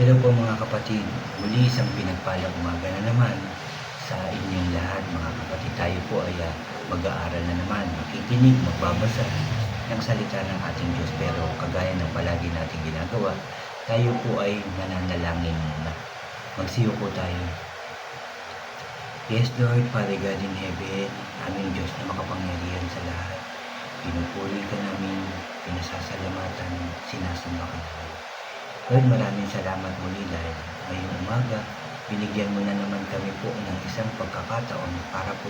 Hello po mga kapatid, muli isang pinagpalang umaga na naman sa inyong lahat mga kapatid. Tayo po ay mag-aaral na naman, makikinig, magbabasa ng salita ng ating Diyos. Pero kagaya ng palagi nating ginagawa, tayo po ay mananalangin muna. Magsiyo po tayo. Yes Lord, Father God in heaven, aming Diyos na makapangyarihan sa lahat. Pinupuri ka namin, pinasasalamatan, sinasamba ka namin. Lord, maraming salamat muli dahil ngayong umaga, binigyan mo na naman kami po ng isang pagkakataon para po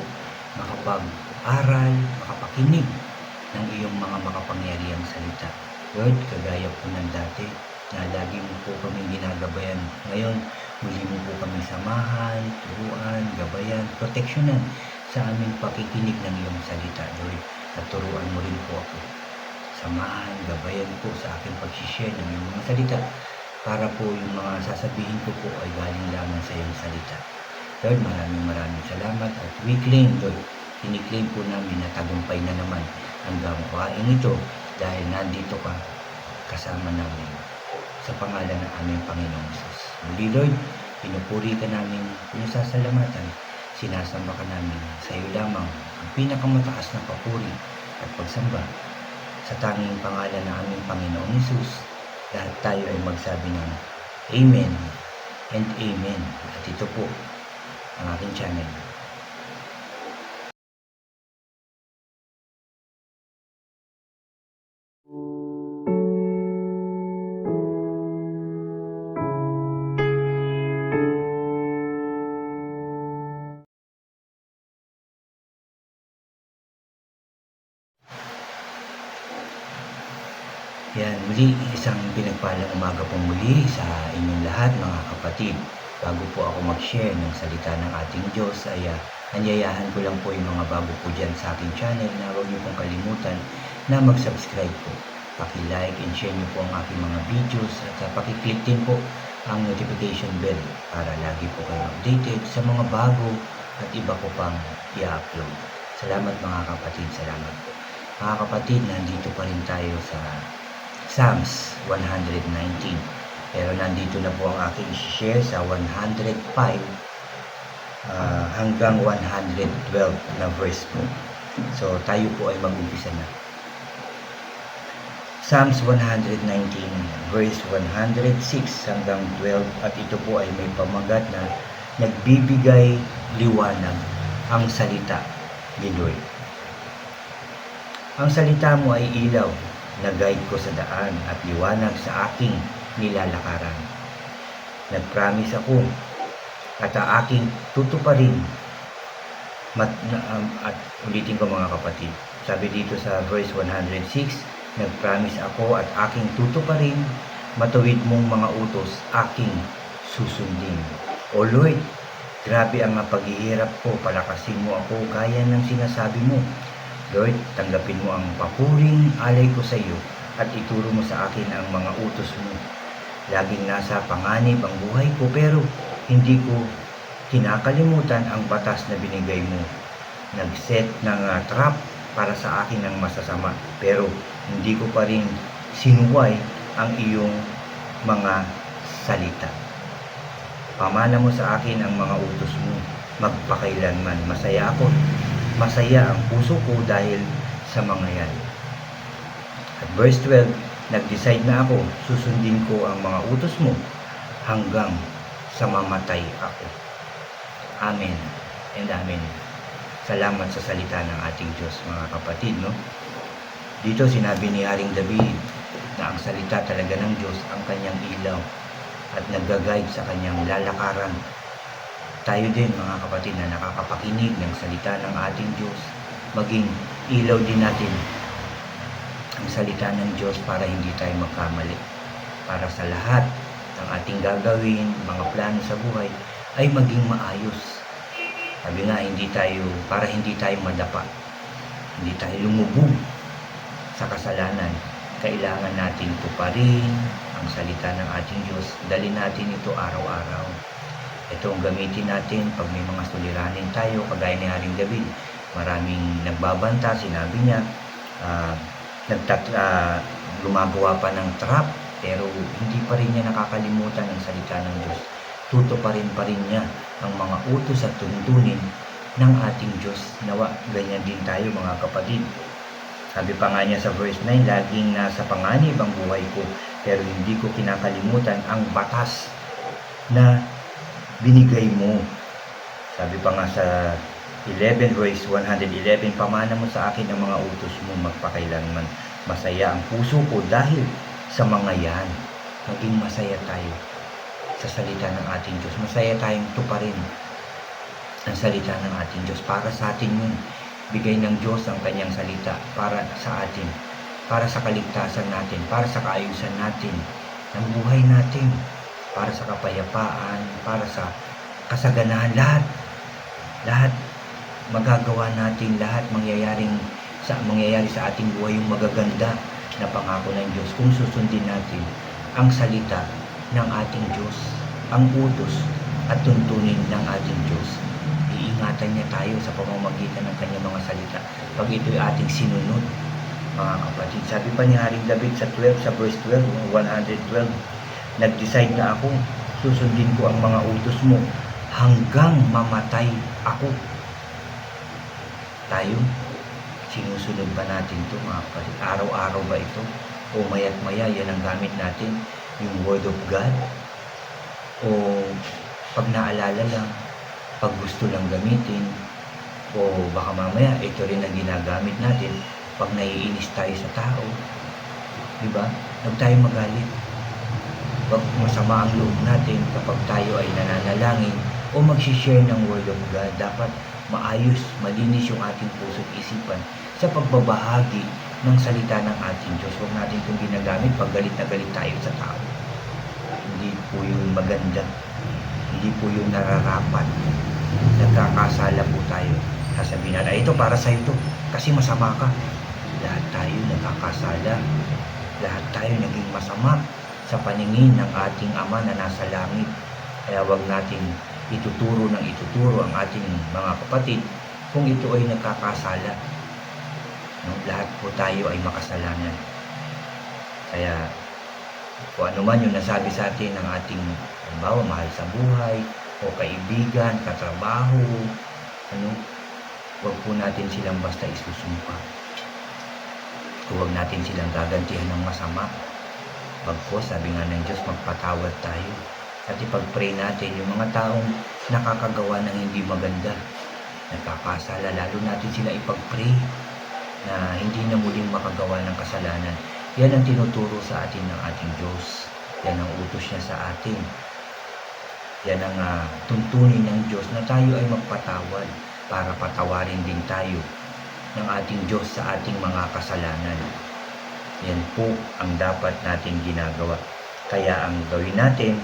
makapag-aral, makapakinig ng iyong mga makapangyarihang salita. Lord, kagaya po ng dati na lagi mo po kami ginagabayan. Ngayon, muli mo po kami samahan, turuan, gabayan, proteksyonan sa aming pakikinig ng iyong salita, Lord. At turuan mo rin po ako. Samahan, gabayan po sa aking pag-share ng iyong mga salita para po yung mga sasabihin ko po ay galing lamang sa iyong salita. Lord, maraming salamat at we claim, Lord, kiniklaim po namin na tagumpay na naman ang gawain ito dahil nandito ka kasama namin sa pangalan ng aming Panginoong Jesus. Muli, Lord, pinupuri ka namin, pinasasalamatan, sinasamba ka namin sa iyo lamang ang pinakamataas na papuri at pagsamba sa tanging pangalan ng aming Panginoong Jesus. Lahat tayo ay magsabi ng Amen and Amen. At ito po ang aking channel. Yan, muli isang pinagpalang umaga pong muli sa inyong lahat mga kapatid. Bago po ako mag-share ng salita ng ating Diyos ay anyayahan ko lang po yung mga bago po dyan sa aking channel na huwag niyo pong kalimutan na mag-subscribe po. Paki-like and share niyo po ang aking mga videos at paki-click din po ang notification bell para lagi po kayo updated sa mga bago at iba ko pang i-upload. Salamat mga kapatid, salamat po. Mga kapatid, nandito pa rin tayo sa Psalms 119. Pero nandito na po ang aking share sa 105 hanggang 112 na verse po. So tayo po ay mag-umpisa na. Psalms 119 verse 106 hanggang 12 at ito po ay may pamagat na nagbibigay liwanag ang salita ni Lord. Ang salita mo ay ilaw na guide ko sa daan at liwanag sa aking nilalakaran. Nag-promise ako at aking tutuparin. At ulitin ko mga kapatid. Sabi dito sa verse 106, nag-promise ako at aking tutuparin, matuwid mong mga utos, aking susundin. O Lord, grabe ang paghihirap ko, palakasin mo ako gaya ng sinasabi mo. Lord, tanggapin mo ang papuring alay ko sa iyo at ituro mo sa akin ang mga utos mo. Laging nasa panganib ang buhay ko pero hindi ko kinakalimutan ang batas na binigay mo. Nag-set ng trap para sa akin ng masasama pero hindi ko pa rin sinuway ang iyong mga salita. Pamana mo sa akin ang mga utos mo, magpakailanman. Masaya ang puso ko dahil sa mga yan. At verse 12, nag-decide na ako, susundin ko ang mga utos mo hanggang sa mamatay ako. Amen and Amen. Salamat sa salita ng ating Diyos mga kapatid. No? Dito sinabi ni Haring David na ang salita talaga ng Diyos ang kanyang ilaw at nag-guide sa kanyang lalakaran. Tayo din mga kapatid na nakakapakinig ng salita ng ating Diyos, maging ilaw din natin ang salita ng Diyos para hindi tayo magkamali. Para sa lahat ng ating gagawin, mga plano sa buhay, ay maging maayos. Sabi nga, para hindi tayo madapa, hindi tayo lumubog sa kasalanan, kailangan natin tuparin ang salita ng ating Diyos. Dalhin natin ito araw-araw. Ito ang gamitin natin pag may mga suliranin tayo, kagaya ni Haring David. Maraming nagbabanta, sinabi niya, gumagawa pa ng trap Pero hindi pa rin niya nakakalimutan ang salita ng Diyos. Tutuparin pa rin niya ang mga utos at tuntunin ng ating Diyos. Nawa, ganyan din tayo mga kapatid. Sabi pa nga niya sa verse 9, laging nasa panganib ang buhay ko, pero hindi ko kinakalimutan ang batas na binigay mo. Sabi pa nga sa 11 verse 111, pamana mo sa akin ang mga utos mo magpakailanman. Masaya ang puso ko dahil sa mga yan. Maging masaya tayo sa salita ng ating Diyos. Masaya tayong tuparin ang salita ng ating Diyos. Para sa atin yun. Bigay ng Diyos ang kanyang salita para sa atin. Para sa kaligtasan natin. Para sa kaayusan natin. Ng buhay natin. Para sa kapayapaan. Para sa kasaganahan. Lahat magagawa natin, lahat mangyayari sa ating buhay yung magaganda na pangako ng Diyos kung susundin natin ang salita ng ating Diyos, ang utos at tuntunin ng ating Diyos. Iingatan niya tayo sa pamamagitan ng kanyang mga salita pag ito'y ating sinunod, mga kapatid. Sabi pa ni Haring David sa verse 12, 112, nag-decide na ako, susundin ko ang mga utos mo hanggang mamatay ako. Tayo, sinusunod ba natin ito mga kapatid? Araw-araw ba ito? O maya't maya, yan ang gamit natin, yung Word of God? O pag naalala lang, pag gusto lang gamitin? O baka mamaya, ito rin ang ginagamit natin pag naiinis tayo sa tao? Diba? Huwag tayo magalit. Huwag masama ang loob natin kapag tayo ay nananalangin o mag-share ng Word of God. Dapat maayos, malinis yung ating puso at isipan sa pagbabahagi ng salita ng ating Diyos. Huwag natin itong ginagamit pag galit na galit tayo sa tao. Hindi po yung maganda. Hindi po yung nararapat. Nagkakasala po tayo. Sasabihin natin, ito para sa ito kasi masama ka. Lahat tayo nagkakasala. Lahat tayo naging masama sa paningin ng ating Ama na nasa langit. Kaya huwag natin ituturo ang ating mga kapatid kung ito ay nagkakasala. No? Lahat po tayo ay makasalanan. Kaya kung ano man yung nasabi sa atin ng ating halimbawa, mahal sa buhay o kaibigan, katrabaho, huwag po natin silang basta isusumpa. Huwag natin silang gagantihan ng masama. Bagkus, sabi nga ng Diyos, magpatawad tayo. At ipag-pray natin yung mga taong nakakagawa ng hindi maganda, nagkakasala, lalo natin sila ipag-pray na hindi na muling makagawa ng kasalanan. Yan ang tinuturo sa atin ng ating Diyos. Yan ang utos niya sa atin. Yan ang tuntunin ng Diyos na tayo ay magpatawad para patawarin din tayo ng ating Diyos sa ating mga kasalanan. Yan po ang dapat natin ginagawa. Kaya ang gawin natin,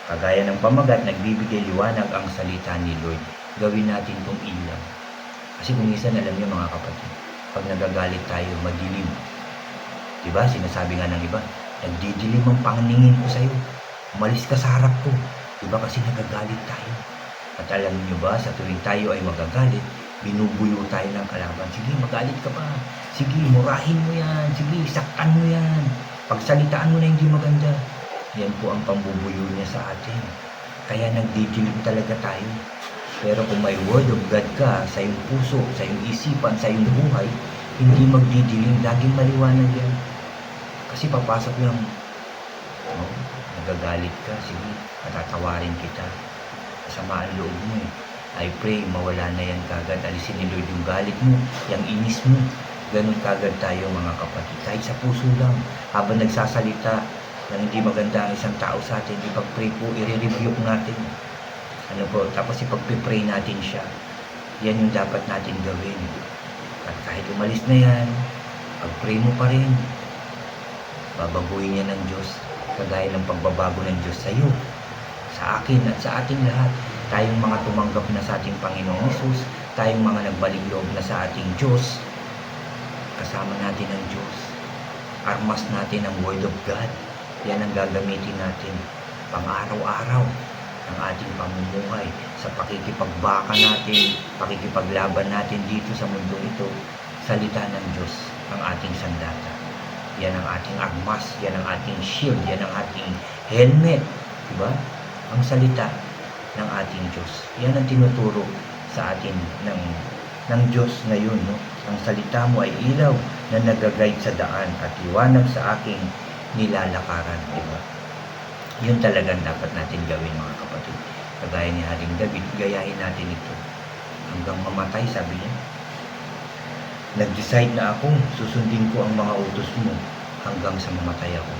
kagaya ng pamagat, nagbibigay liwanag ang salita ni Lord. Gawin natin itong ilaw. Kasi kung minsan, alam niyo mga kapatid, pag nagagalit tayo, madilim. Diba? Sinasabi nga ng iba, nagdidilim ang pangningin ko sa'yo. Umalis ka sa harap ko. Diba? Kasi nagagalit tayo. At alam niyo ba, sa tuwing tayo ay magagalit, binubuyo tayo ng kalaban. Sige, magalit ka pa. Sige, murahin mo yan. Sige, saktan mo yan. Pagsalitaan mo na hindi maganda. Yan po ang pambubuyo niya sa atin. Kaya nagdidilim talaga tayo. Pero kung may Word of God ka sa iyong puso, sa iyong isipan, sa iyong buhay, hindi magdidilim, laging maliwanag yan. Kasi papasok lang, nagagalit ka, sige, patatawarin kita. Kasamaan loob mo eh. I pray, mawala na yan kagad. Alisin ni Lord yung galit mo, yung inis mo. Ganun kagad tayo mga kapatid. Kahit sa puso lang, habang nagsasalita ng hindi maganda ang isang tao sa atin, ipag-pray po, i-rebuke natin. Tapos ipag-pray natin siya. Yan yung dapat natin gawin. At kahit umalis na yan, pag-pray mo pa rin. Babaguhin niya ng Diyos, kagaya ng pagbabago ng Diyos sa iyo, sa akin at sa ating lahat. Tayong mga tumanggap na sa ating Panginoong Hesus, tayong mga nagbalik loob na sa ating Diyos, kasama natin ang Diyos. Armas natin ang Word of God. Yan ang gagamitin natin pang-araw-araw ng ating pamumuhay sa pakikipagbaka natin, pakikipaglaban natin dito sa mundo ito. Salita ng Diyos ang ating sandata. Yan ang ating armas, yan ang ating shield, yan ang ating helmet. Diba? Ang salita ng ating Diyos. Yan ang tinuturo sa atin ng Diyos ngayon. No? Ang salita mo ay ilaw na nag-guide sa daan at liwanag sa aking nilalakaran. Diba? Yun talagang dapat natin gawin, mga kapatid. Kagaya ni Haring David, gayahin natin ito. Hanggang mamatay, sabi niya. Nag-decide na ako, susundin ko ang mga utos mo hanggang sa mamatay ako.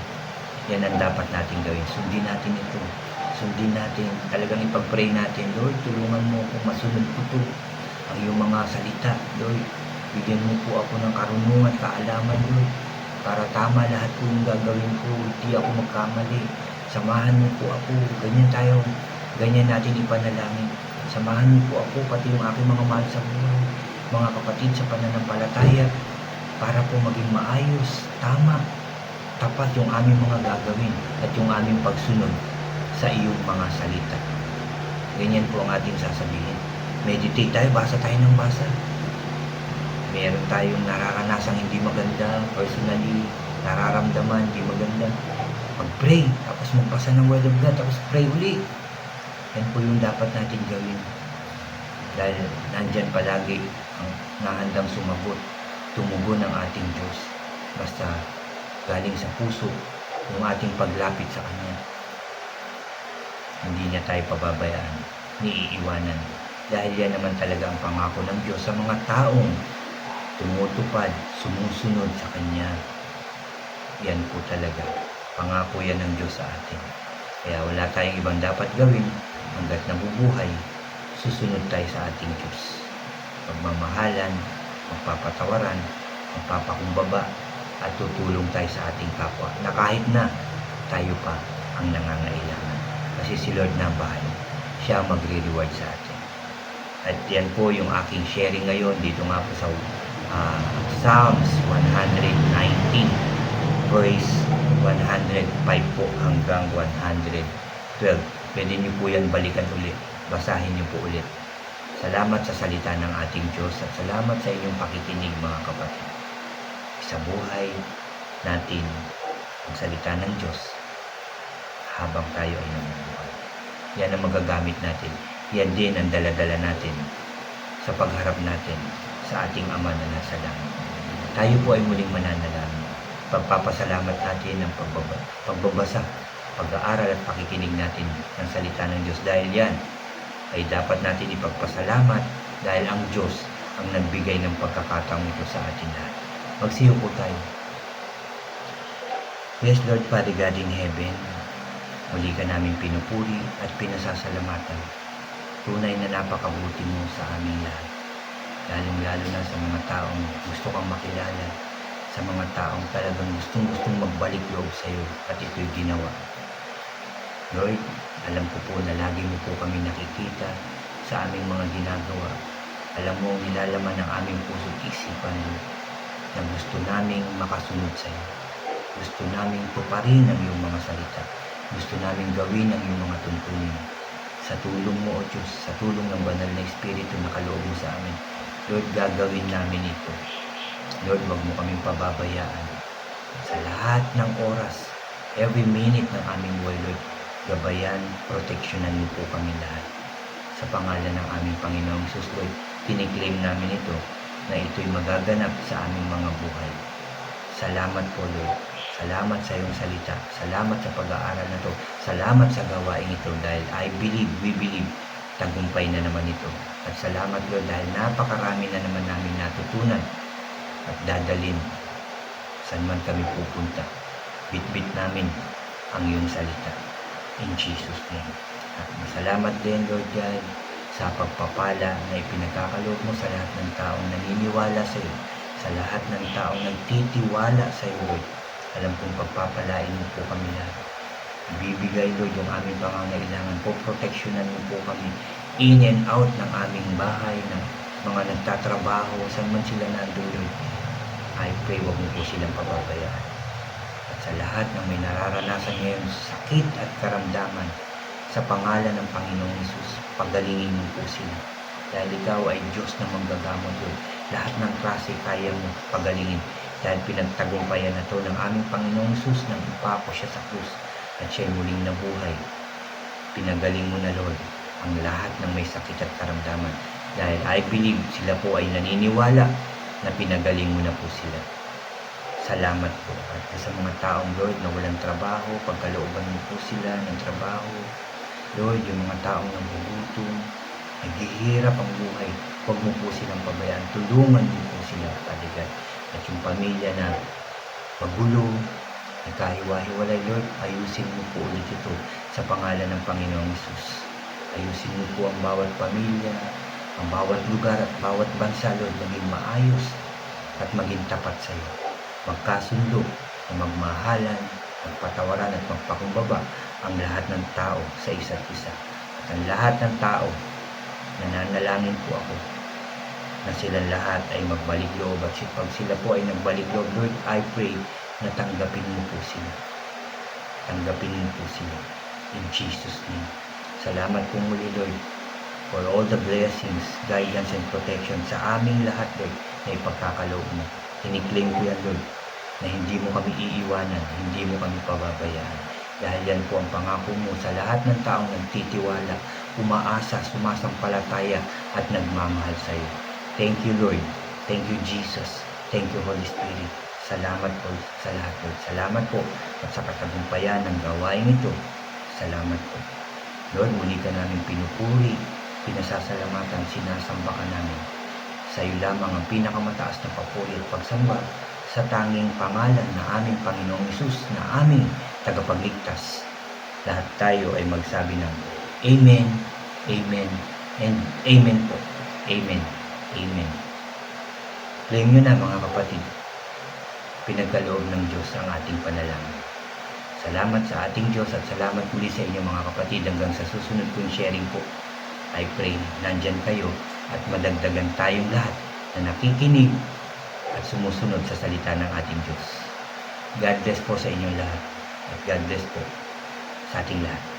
Yan ang dapat natin gawin. Sundin natin ito. Sundin natin. Talagang ipag-pray natin, Lord, tulungan mo kung masunod ko ito. Ang iyong mga salita, Lord. Bigyan mo po ako ng karunungan, kaalaman, Lord. Para tama lahat po yung gagawin ko. Hindi ako magkamali. Samahan mo po ako. Ganyan natin ipanalangin. Samahan mo po ako, pati yung aking mga mahal sa buhay. Mga kapatid sa pananampalataya, para po maging maayos, tama, tapat yung aming mga gagawin at yung aming pagsunod sa iyong mga salita. Ganyan po ang ating sasabihin. Meditate tayo, basa tayo ng basa. Meron tayong nararanasang hindi maganda, personally, nararamdaman, hindi maganda. Mag-pray, tapos magpasa ng Word of God, tapos pray uli. Yan po yung dapat natin gawin. Dahil nandyan palagi ang nahandang sumagot, tumugon ng ating Diyos. Basta galing sa puso yung ating paglapit sa Kanya. Hindi niya tayo pababayaan, ni iiwanan. Dahil yan naman talaga ang pangako ng Diyos sa mga taong tumutupad, sumusunod sa Kanya. Yan po talaga. Pangako yan ng Diyos sa atin. Kaya wala tayong ibang dapat gawin hanggat nabubuhay. Susunod tayo sa ating Diyos. Pagmamahalan, magpapatawaran, magpapakumbaba, at tutulong tayo sa ating kapwa na kahit na tayo pa ang nangangailangan. Kasi si Lord na bahala. Siya magre-reward sa atin. At yan po yung aking sharing ngayon dito nga po sa Psalms 119 verse 105 po hanggang 112. Pwede niyo po yan balikan ulit. Basahin niyo po ulit. Salamat sa salita ng ating Diyos at salamat sa inyong pakikinig, mga kapatid. Sa buhay natin ang salita ng Diyos habang tayo ay namubuhay. Yan ang magagamit natin. Yan din ang daladala natin sa pagharap natin sa ating Ama na nasa langit. Tayo po ay muling mananalangin. Pagpapasalamat natin ang pagbabasa, pag-aaral at pakikinig natin ng salita ng Diyos. Dahil yan ay dapat natin ipagpasalamat dahil ang Diyos ang nagbigay ng pagkakataong ito sa atin lahat. Magsiyo po tayo. Yes, Lord Father God in heaven, muli ka namin pinupuri at pinasasalamatan. Tunay na napakabuti mo sa aming lahat. Lalong-lalo na sa mga taong gusto kang makilala, sa mga taong talagang gustong magbalik loob sa iyo at ito'y ginawa. Lord, alam ko po na lagi mo po kami nakikita sa aming mga ginagawa. Alam mo, nilalaman ng aming puso't isipan, Lord, na gusto naming makasunod sa iyo. Gusto naming tuparin ang iyong mga salita. Gusto naming gawin ang iyong mga tuntunin. Sa tulong mo, O Diyos, sa tulong ng banal na Espiritu na kaloob mo sa amin, Lord, gagawin namin ito. Lord, wag mo kaming pababayaan. Sa lahat ng oras, every minute ng aming buhay, Lord, gabayan, proteksyonan niyo po kami lahat. Sa pangalan ng aming Panginoong Hesus, Lord, tiniklaim namin ito na ito'y magaganap sa aming mga buhay. Salamat po, Lord. Salamat sa iyong salita. Salamat sa pag-aaral na ito. Salamat sa gawain ito dahil we believe, tagumpay na naman ito. At salamat, Lord, dahil napakarami na naman namin natutunan at dadalin saan man kami pupunta. Bit-bit namin ang iyong salita. In Jesus' name. At masalamat din, Lord God, sa pagpapala na ipinagkakaloob mo sa lahat ng taong naniniwala sa iyo, sa lahat ng taong nagtitiwala sa iyo, Lord. Alam kong pagpapalain mo po kami lahat. Ibibigay, Lord, yung aming pangangailangan po. Proteksyonan mo po kami in and out ng aming bahay, ng mga nagtatrabaho, saan man sila nandun, Lord. I pray, wag mo po silang pababayaan. At sa lahat ng may nararanasan ngayon, sakit at karamdaman, sa pangalan ng Panginoong Hesus, pagalingin mo po sila. Dahil ikaw ay Diyos na manggagamot, Lord. Lahat ng klase kaya mo pagalingin. dahil pinagtagumpayan na to ng aming Panginoong Hesus nang ipako siya sa krus at siya'y muling nabuhay. Pinagaling mo na, Lord, ang lahat ng may sakit at karamdaman dahil I believe sila po ay naniniwala na pinagaling mo na po sila. Salamat po. At sa mga taong, Lord, na walang trabaho, pagkalooban mo po sila ng trabaho. Lord, yung mga taong nagugutom, naghihirap ang buhay, huwag mo po silang pabayaan. Tulungan mo po sila, Father God. At yung pamilya na magulo, nagkahiwa-hiwalay, Lord, ayusin mo po ulit ito sa pangalan ng Panginoong Hesus. Ayusin mo po ang bawat pamilya, ang bawat lugar at bawat bansa, Lord, maging maayos at maging tapat sa iyo. Magkasundo na magmahalan, magpatawaran at magpakumbaba ang lahat ng tao sa isa't isa. At ang lahat ng tao, nananalangin po ako na silang lahat ay magbalik loob. At pag sila po ay nagbalik loob, Lord, I pray na tanggapin mo po sila. Tanggapin mo po sila. In Jesus' name. Salamat po muli, Lord, for all the blessings, guidance, and protection sa aming lahat, Lord, na ipagkakaloob mo. Tiniklaim ko yan, Lord, na hindi mo kami iiwanan, hindi mo kami pababayaan. Dahil yan po ang pangako mo sa lahat ng taong nagtitiwala, umaasa, sumasampalataya, at nagmamahal sa iyo. Thank you, Lord. Thank you, Jesus. Thank you, Holy Spirit. Salamat po sa lahat, Lord. Salamat po at sa katagumpayan ng gawain ito. Salamat po. Lord, muli ka namin pinupuri, pinasasalamatan, sinasamba ka namin. Sa iyo lamang ang pinakamataas na papuri at pagsamba sa tanging pangalan na aming Panginoong Hesus na aming tagapagligtas. Lahat tayo ay magsabi ng Amen, Amen, and Amen po. Amen, Amen. Claim nyo na, mga kapatid. Pinagkaloob ng Diyos ang ating panalangin. Salamat sa ating Diyos at salamat muli sa inyo, mga kapatid. Hanggang sa susunod kong sharing po, I pray nandyan kayo at madagdagan tayong lahat na nakikinig at sumusunod sa salita ng ating Diyos. God bless po sa inyong lahat at God bless po sa ating lahat.